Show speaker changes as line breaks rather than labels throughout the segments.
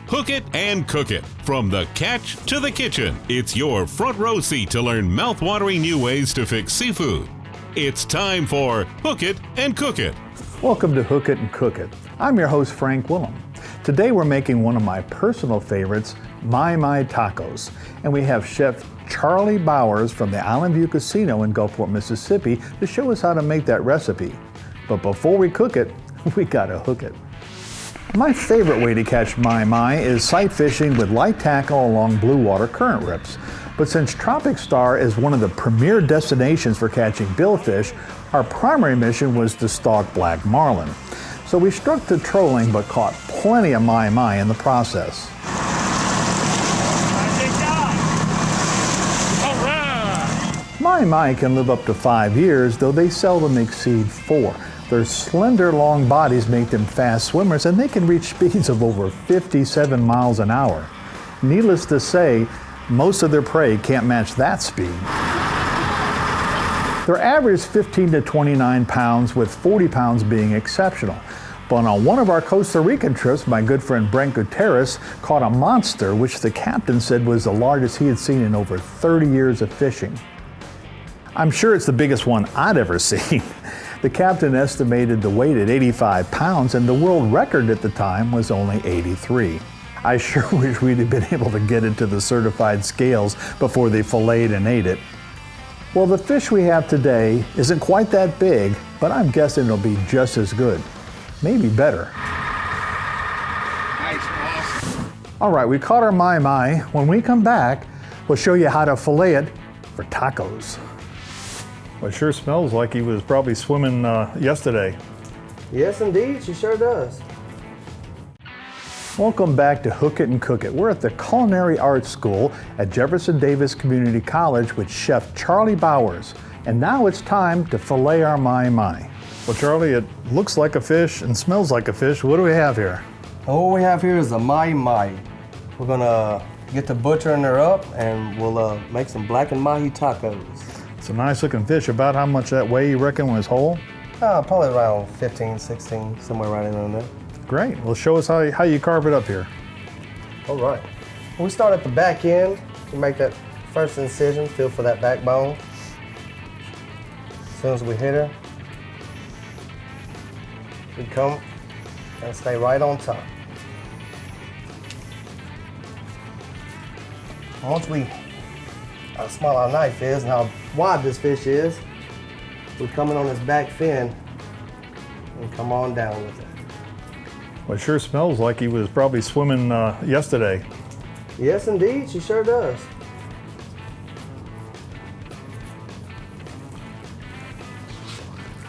Hook it and cook it. From the catch to the kitchen, it's your front row seat to learn mouthwatering new ways to fix seafood. It's time for Hook It and Cook It.
Welcome to Hook It and Cook It. I'm your host, Frank WILEM. Today we're making one of my personal favorites, Mahi Mahi tacos. And we have Chef Charlie Bowers from the Island View Casino in Gulfport, Mississippi to show us how to make that recipe. But before we cook it, we gotta hook it. My favorite way to catch Mahi Mahi is sight fishing with light tackle along blue water current rips. But since Tropic Star is one of the premier destinations for catching billfish, our primary mission was to stalk black marlin. So we struck to trolling but caught plenty of Mahi Mahi in the process. Mahi Mahi can live up to 5 years, though they seldom exceed 4. Their slender, long bodies make them fast swimmers, and they can reach speeds of over 57 miles an hour. Needless to say, most of their prey can't match that speed. Their average is 15 to 29 pounds, with 40 pounds being exceptional. But on one of our Costa Rican trips, my good friend Brent Gutierrez caught a monster, which the captain said was the largest he had seen in over 30 years of fishing. I'm sure it's the biggest one I'd ever seen. The captain estimated the weight at 85 pounds, and the world record at the time was only 83. I sure wish we'd have been able to get it to the certified scales before they filleted and ate it. Well, the fish we have today isn't quite that big, but I'm guessing it'll be just as good. Maybe better.
Nice, awesome.
All right, we caught our Mahi Mahi. When we come back, we'll show you how to fillet it for tacos. Well, it sure smells like he was probably swimming yesterday.
Yes, indeed, she sure does.
Welcome back to Hook It and Cook It. We're at the Culinary Arts School at Jefferson Davis Community College with Chef Charlie Bowers. And now it's time to fillet our Mahi Mahi. Well, Charlie, it looks like a fish and smells like a fish. What do we have here?
All we have here is a Mahi Mahi. We're gonna get to butchering her up and we'll make some blackened mahi tacos.
It's a nice looking fish. About how much that weigh, you reckon, when it's whole?
Probably around 15, 16, somewhere right in on there.
Great. Well, show us how you carve it up here.
All right. We start at the back end. We make that first incision, feel for that backbone. As soon as we hit her, we come and stay right on top. Once we how small our knife is and how wide this fish is, we come in on this back fin and come on down with it.
Well, it sure smells like he was probably swimming yesterday.
Yes, indeed, she sure does.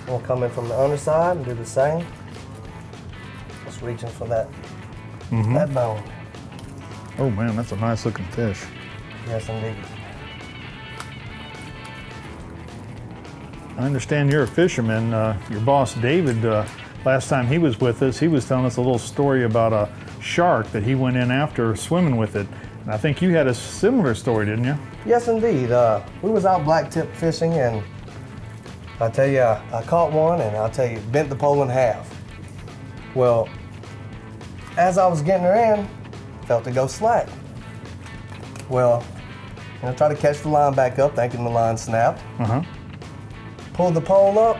We'll come in from the underside and do the same. Just reaching for that, that bone.
Oh man, that's a nice looking fish.
Yes, indeed.
I understand you're a fisherman. Your boss, David, last time he was with us, he was telling us a little story about a shark that he went in after swimming with it. And I think you had a similar story, didn't you?
Yes, indeed. We was out blacktip fishing, and I tell you, I caught one, and I'll tell you, bent the pole in half. Well, as I was getting her in, felt it go slack. Well, I tried to catch the line back up, thinking the line snapped. Pulled the pole up,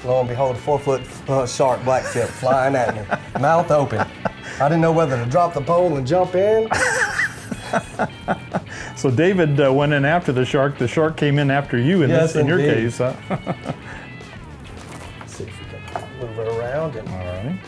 lo and behold, a 4-foot shark blackfin flying at me, mouth open. I didn't know whether to drop the pole and jump in.
So David went in after the shark. The shark came in after you in,
Yes,
in your
indeed.
case. Huh?
Let's see if we can move her around. And
All right.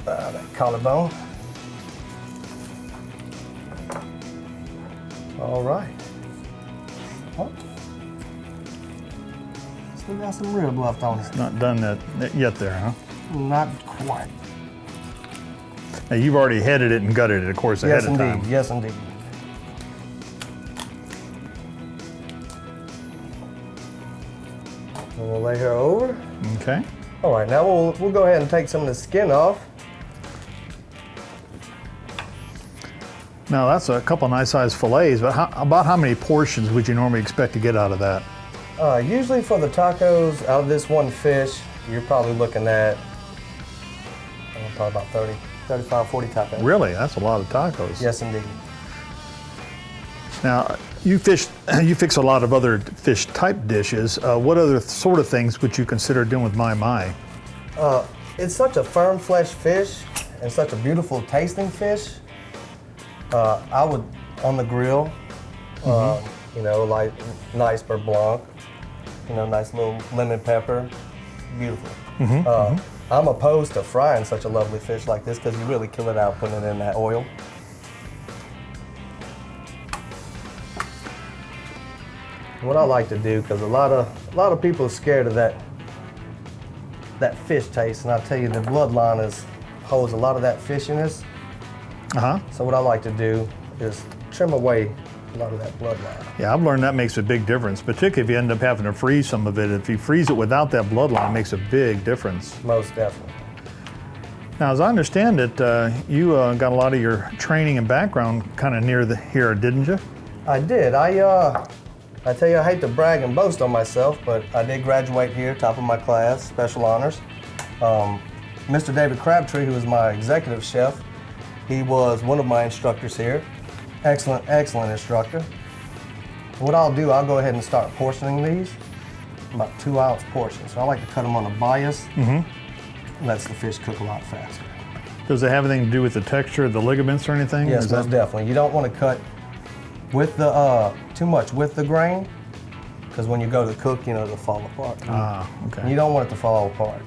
that collarbone. All right. Oh. Still got some rib left on it.
Not done that yet there, huh?
Not quite.
Now you've already headed it and gutted it, of course, ahead of time.
Yes, indeed. And we'll lay her over.
Okay.
All right, now we'll go ahead and take some of the skin off.
Now that's a couple nice sized fillets, but about how many portions would you normally expect to get out of that?
Usually for the tacos, out of this one fish, you're probably looking at probably about 30, 35, 40 tacos.
Really? That's a lot of tacos.
Yes, indeed.
Now, you fix a lot of other fish type dishes. What other sort of things would you consider doing with Mahi Mahi?
It's such a firm flesh fish and such a beautiful tasting fish. I would, on the grill, you know, like nice beurre blanc, you know, nice little lemon pepper, beautiful. I'm opposed to frying such a lovely fish like this because you really kill it out putting it in that oil. What I like to do, because a lot of people are scared of that fish taste, and I tell you the bloodline holds a lot of that fishiness. So what I like to do is trim away a lot of that bloodline.
Yeah, I've learned that makes a big difference, particularly if you end up having to freeze some of it. If you freeze it without that bloodline, it makes a big difference.
Most definitely.
Now, as I understand it, you got a lot of your training and background kind of near here, didn't you?
I did. I tell you, I hate to brag and boast on myself, but I did graduate here, top of my class, special honors. Mr. David Crabtree, who was my executive chef, he was one of my instructors here. Excellent, excellent instructor. What I'll do, I'll go ahead and start portioning these, about 2-ounce portions. So I like to cut them on a bias. Lets the fish cook a lot faster.
Does it have anything to do with the texture of the ligaments or anything?
Yes, most definitely. You don't want to cut with the too much with the grain, because when you go to cook, you know, it'll fall apart.
Okay.
And you don't want it to fall apart.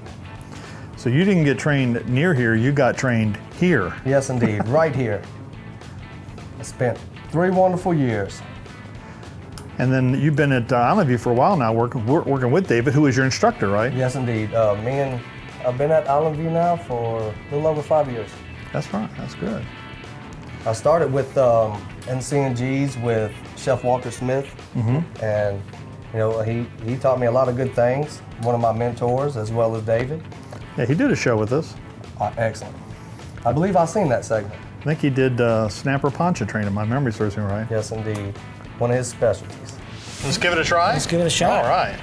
So you didn't get trained near here, you got trained here.
Yes, indeed, right here. I spent 3 wonderful years.
And then you've been at Island View for a while now, working with David, who is your instructor, right?
Yes, indeed. I've been at Island View now for a little over 5 years.
That's right. That's good.
I started with NC&Gs with Chef Walter Smith, and you know he taught me a lot of good things. One of my mentors, as well as David.
Yeah, he did a show with us.
Excellent. I believe I've seen that segment.
I think he did snapper Pontchartrain, if my memory serves me right.
Yes, indeed. One of his specialties.
Let's give it a try.
Let's give it a shot.
All right.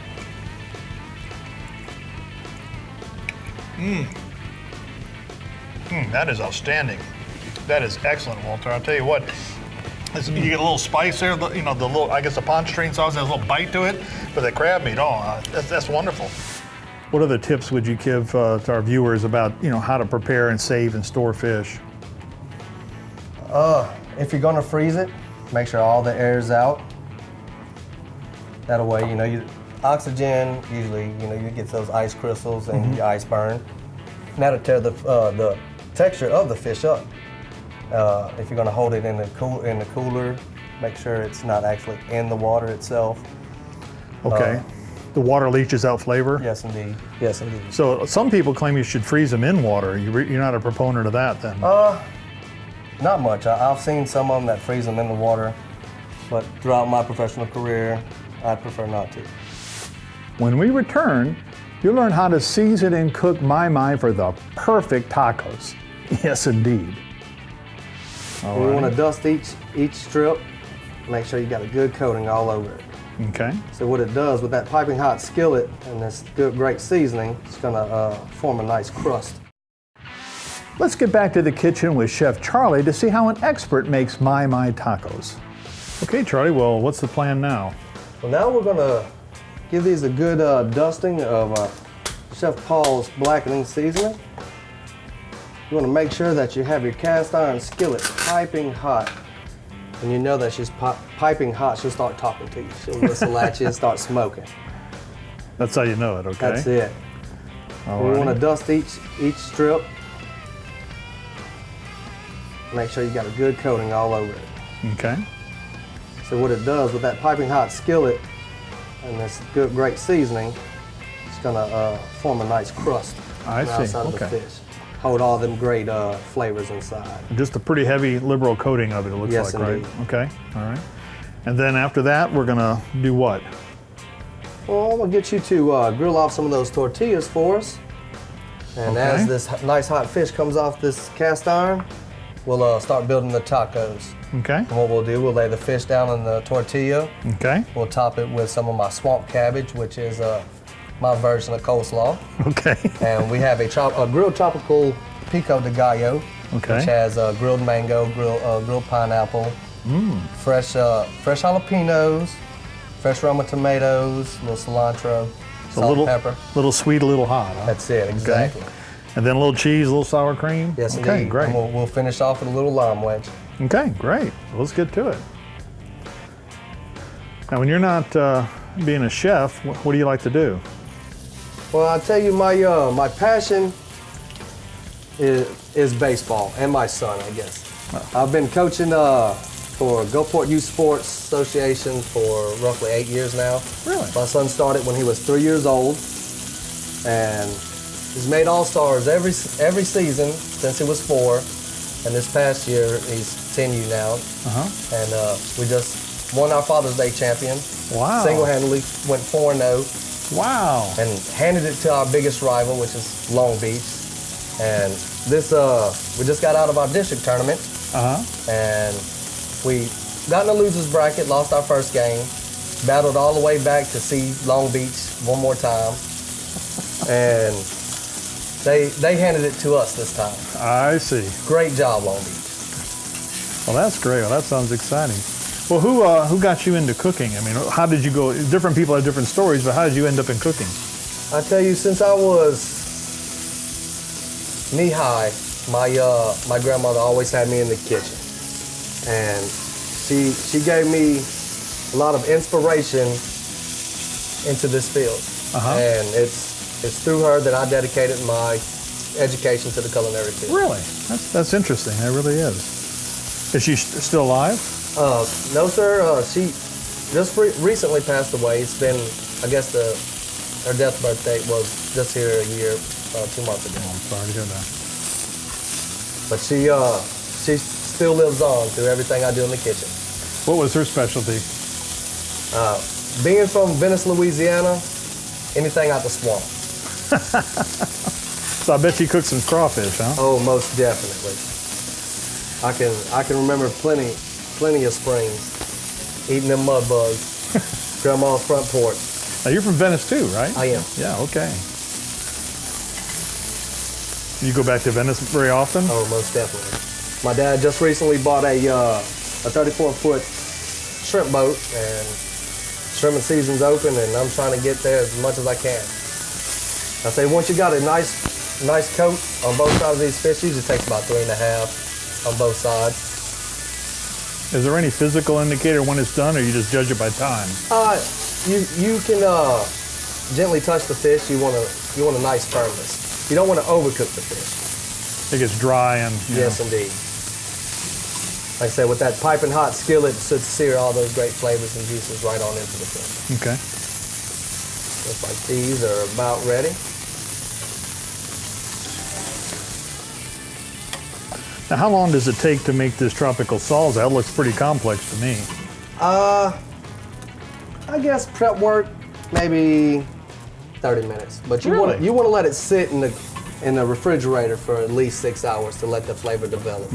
That is outstanding. That is excellent, Walter. I'll tell you what. You get a little spice there. You know, the little, I guess the Pontchartrain sauce has a little bite to it, but the crab meat, that's wonderful. What other tips would you give to our viewers about, you know, how to prepare and save and store fish?
If you're gonna freeze it, make sure all the air is out. That way, you know, oxygen usually, you know, you get those ice crystals and your ice burn. And that'll tear the texture of the fish up. If you're gonna hold it in the cooler, make sure it's not actually in the water itself.
Okay. The water leaches out flavor?
Yes, indeed. Yes, indeed.
So some people claim you should freeze them in water. You're not a proponent of that then?
Not much. I've seen some of them that freeze them in the water, but throughout my professional career, I prefer not to.
When we return, you'll learn how to season and cook Mahi Mahi for the perfect tacos. Yes, indeed.
We want to dust each strip. Make sure you got a good coating all over it.
Okay.
So what it does with that piping hot skillet and this good, great seasoning, it's gonna form a nice crust.
Let's get back to the kitchen with Chef Charlie to see how an expert makes Mahi Mahi tacos. Okay, Charlie, well, what's the plan now?
Well, now we're gonna give these a good dusting of Chef Paul's blackening seasoning. You wanna make sure that you have your cast iron skillet piping hot. When you know that she's piping hot, she'll start talking to you. She'll whistle at you and start smoking.
That's how you know it, okay?
That's it. We want to dust each strip. Make sure you got a good coating all over it.
Okay.
So what it does with that piping hot skillet and this good, great seasoning, it's gonna form a nice crust
I
on the
see.
outside of the fish. Hold all them great flavors inside.
Just a pretty heavy, liberal coating of it, it looks
Yes,
like,
indeed.
right? Okay, all right. And then after that, we're gonna do what?
Well, I'm gonna get you to grill off some of those tortillas for us. And
Okay.
as this nice hot fish comes off this cast iron, we'll start building the tacos.
Okay.
And what we'll do, we'll lay the fish down in the tortilla.
Okay.
We'll top it with some of my swamp cabbage, which is my version of coleslaw.
Okay.
And we have a grilled tropical pico de gallo,
Okay.
which has grilled mango, grilled pineapple, fresh jalapenos, fresh Roma tomatoes, a little cilantro,
So
salt, pepper.
little sweet, a little hot. Huh?
That's it, exactly.
Okay. And then a little cheese, a little sour cream.
Yes,
okay,
indeed.
great.
And we'll finish off with a little lime wedge.
Okay, great. Let's get to it. Now, when you're not being a chef, what do you like to do?
Well, I'll tell you, my passion is baseball, and my son, I guess. I've been coaching for Gulfport Youth Sports Association for roughly 8 years now.
Really?
My son started when he was 3 years old, and he's made All-Stars every season since he was 4. And this past year, he's 10U now. And we just won our Father's Day champion.
Wow.
Single-handedly went 4-0.
Wow.
And handed it to our biggest rival, which is Long Beach. And this, we just got out of our district tournament. And we got in the losers bracket, lost our first game, battled all the way back to see Long Beach one more time. And they handed it to us this time.
I see.
Great job, Long Beach.
Well, that's great. Well, that sounds exciting. Well, who got you into cooking? I mean, how did you go? Different people have different stories, but how did you end up in cooking?
I tell you, since I was knee-high, my grandmother always had me in the kitchen. And she gave me a lot of inspiration into this field. And it's through her that I dedicated my education to the culinary field.
Really? That's interesting. That really is. Is she still alive?
No, sir. She just recently passed away. It's been, I guess, her death birthday was just here a year, 2 months ago.
Oh, I'm sorry to hear that.
But she still lives on through everything I do in the kitchen.
What was her specialty?
Being from Venice, Louisiana, anything out the swamp.
So I bet you cooked some crawfish, huh?
Oh, most definitely. I can remember plenty of springs, eating them mud bugs, Grandma's front porch.
Now you're from Venice too, right?
I am.
Yeah, okay. You go back to Venice very often?
Oh, most definitely. My dad just recently bought a 34-foot shrimp boat, and shrimping season's open, and I'm trying to get there as much as I can. I say once you got a nice coat on both sides of these fish, usually takes about 3.5 on both sides.
Is there any physical indicator when it's done, or you just judge it by time?
You can gently touch the fish. You want a nice firmness. You don't want to overcook the fish.
It gets dry and
yes, indeed. Like I said, with that piping hot skillet, it should sear all those great flavors and juices right on into the fish.
Okay.
Looks like these are about ready.
Now, how long does it take to make this tropical salsa? That looks pretty complex to me.
I guess prep work, maybe 30 minutes. But you
Really?
want to let it sit in the refrigerator for at least 6 hours to let the flavor develop.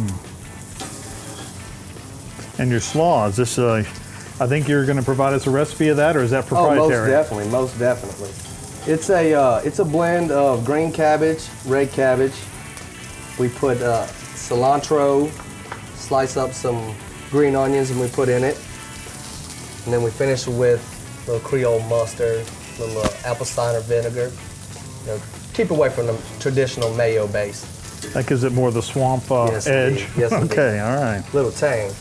And your slaw, is this, I think you're going to provide us a recipe of that, or is that proprietary?
Oh, most definitely. It's a blend of green cabbage, red cabbage. We put cilantro, slice up some green onions, and we put in it. And then we finish with a little Creole mustard, a little apple cider vinegar. Keep away from the traditional mayo base.
That gives it more of the swamp
Yes,
edge.
indeed. Yes, indeed.
Okay, all right.
Little tang.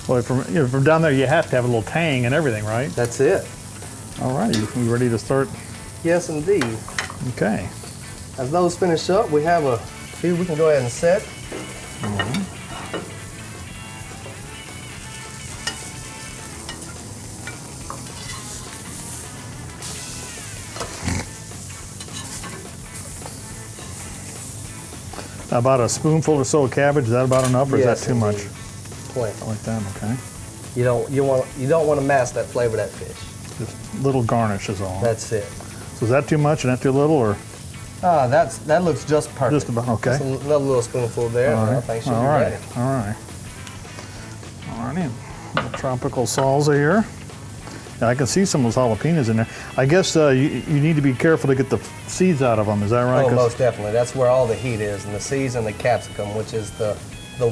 Well, from down there, you have to have a little tang and everything, right?
That's it.
All right, you ready to start?
Yes, indeed.
Okay.
As those finish up, we have a few we can go ahead and set.
About a spoonful or so of cabbage. Is that about enough, or
Yes,
is that too much?
indeed. Plenty.
I like that. Okay.
You don't want to mask that flavor of that fish.
Just little garnish is all.
That's it.
So is that too much and that too little, or?
That looks just perfect.
Just about, okay.
Just another little spoonful there.
All
I
right.
think she'll be
All right.
ready.
All right. All righty. The tropical salsa here. Now, I can see some of those jalapenos in there. I guess you need to be careful to get the seeds out of them. Is that right?
Oh, most definitely. That's where all the heat is, and the seeds and the capsicum, which is the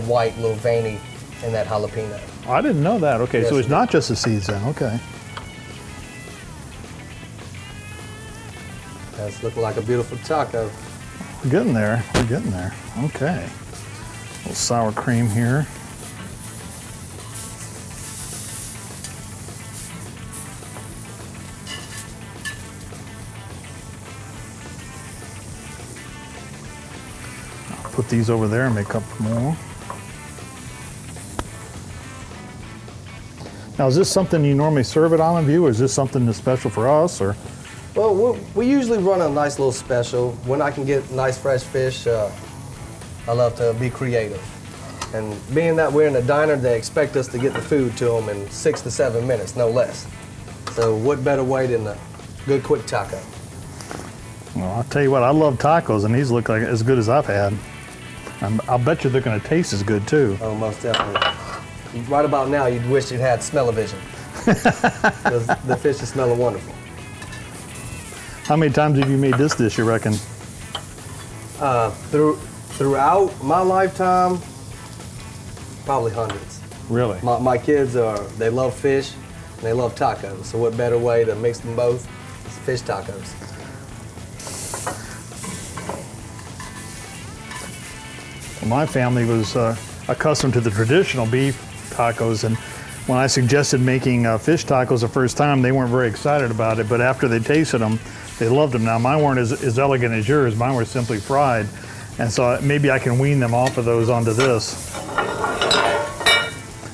white little veiny in that jalapeno.
I didn't know that. Okay,
Yes,
so it's not just the seeds then. Okay.
That's looking like a beautiful taco.
We're getting there. We're getting there. Okay. A little sour cream here. I'll put these over there and make up more. Now, is this something you normally serve at Island View, or is this something that's special for us, or?
Well, we usually run a nice little special. When I can get nice fresh fish, I love to be creative. And being that we're in a diner, they expect us to get the food to them in 6 to 7 minutes, no less. So what better way than a good quick taco?
Well, I'll tell you what, I love tacos, and these look like as good as I've had. I'll bet you they're going to taste as good, too.
Oh, most definitely. Right about now, you'd wish you'd had smell-o-vision. Because the fish is smelling wonderful.
How many times have you made this dish, you reckon?
Throughout my lifetime, probably hundreds.
Really?
My kids they love fish and they love tacos. So what better way to mix them both is fish tacos.
Well, my family was accustomed to the traditional beef tacos, and when I suggested making fish tacos the first time, they weren't very excited about it, but after they tasted them, they loved them. Now, mine weren't as elegant as yours. Mine were simply fried, and so maybe I can wean them off of those onto this.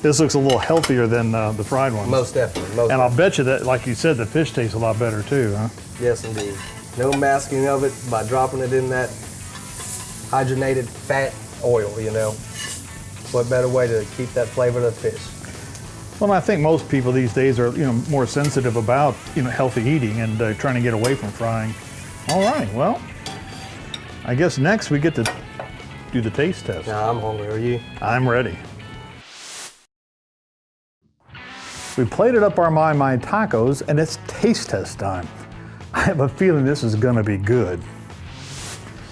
This looks a little healthier than the fried ones.
Most definitely.
And I'll bet you that, like you said, the fish tastes a lot better too, huh?
Yes, indeed. No masking of it by dropping it in that hydrogenated fat oil, you know. What better way to keep that flavor of the fish?
Well, I think most people these days are, more sensitive about, healthy eating and trying to get away from frying. All right, well, I guess next we get to do the taste test.
Now, I'm hungry. Are you?
I'm ready. We plated up our Mahi Mahi tacos, and it's taste test time. I have a feeling this is gonna be good.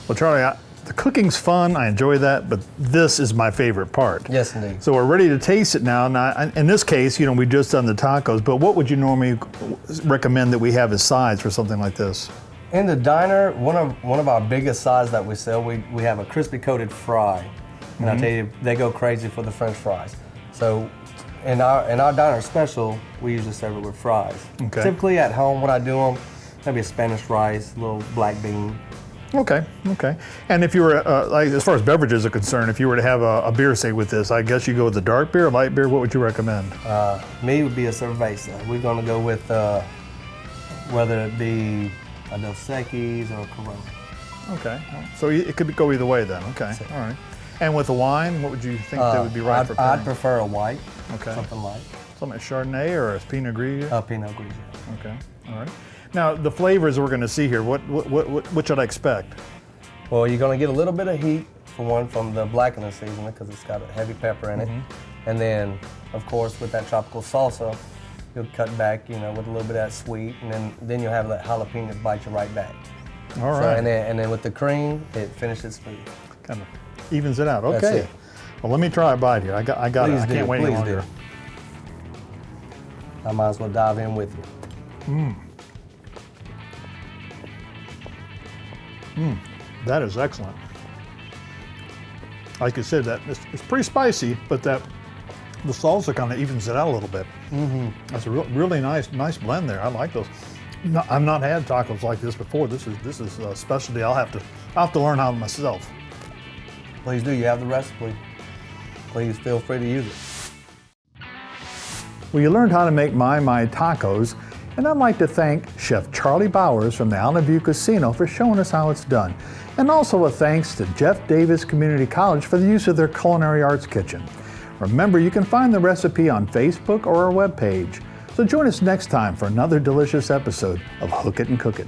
Well, Charlie, the cooking's fun, I enjoy that, but this is my favorite part.
Yes, indeed.
So we're ready to taste it now. Now, in this case, we just done the tacos, but what would you normally recommend that we have as sides for something like this?
In the diner, one of our biggest sides that we sell, we have a crispy coated fry. And I tell you, they go crazy for the French fries. So in our diner special, we usually serve it with fries.
Okay.
Typically at home, when I do them, maybe a Spanish rice, a little black bean.
Okay. And if you were, like, as far as beverages are concerned, if you were to have a beer, say, with this, I guess you go with the dark beer, light beer. What would you recommend?
Me would be a cerveza. We're going to go with whether it be a Dos Equis or a Corona.
Okay. So it could go either way then. Okay. All right. And with the wine, what would you think that would be right for pairing?
I'd prefer a white.
Okay.
Something light.
Something like Chardonnay or a Pinot Gris?
Pinot Gris.
Okay. All right. Now, the flavors we're going to see here, what should I expect?
Well, you're going to get a little bit of heat, for one, from the blackening seasoning because it's got a heavy pepper in it. And then, of course, with that tropical salsa, you'll cut back, with a little bit of that sweet, and then you'll have that jalapeno bite you right back.
All right.
So, and then with the cream, it finishes smooth.
Kind of evens it out. Okay.
That's it.
Well, let me try a bite here. I got it. I can't wait any longer.
I might as well dive in with you.
That is excellent. Like you said, it's pretty spicy, but the salsa kind of evens it out a little bit. That's a really nice blend there. I like those. No, I've not had tacos like this before. This is a specialty. I'll have to learn how myself.
Please do. You have the recipe. Please feel free to use it.
Well, you learned how to make Mahi Mahi tacos, and I'd like to thank Chef Charlie Bowers from the Island View Casino for showing us how it's done. And also a thanks to Jeff Davis Community College for the use of their culinary arts kitchen. Remember, you can find the recipe on Facebook or our webpage. So join us next time for another delicious episode of Hook It and Cook It.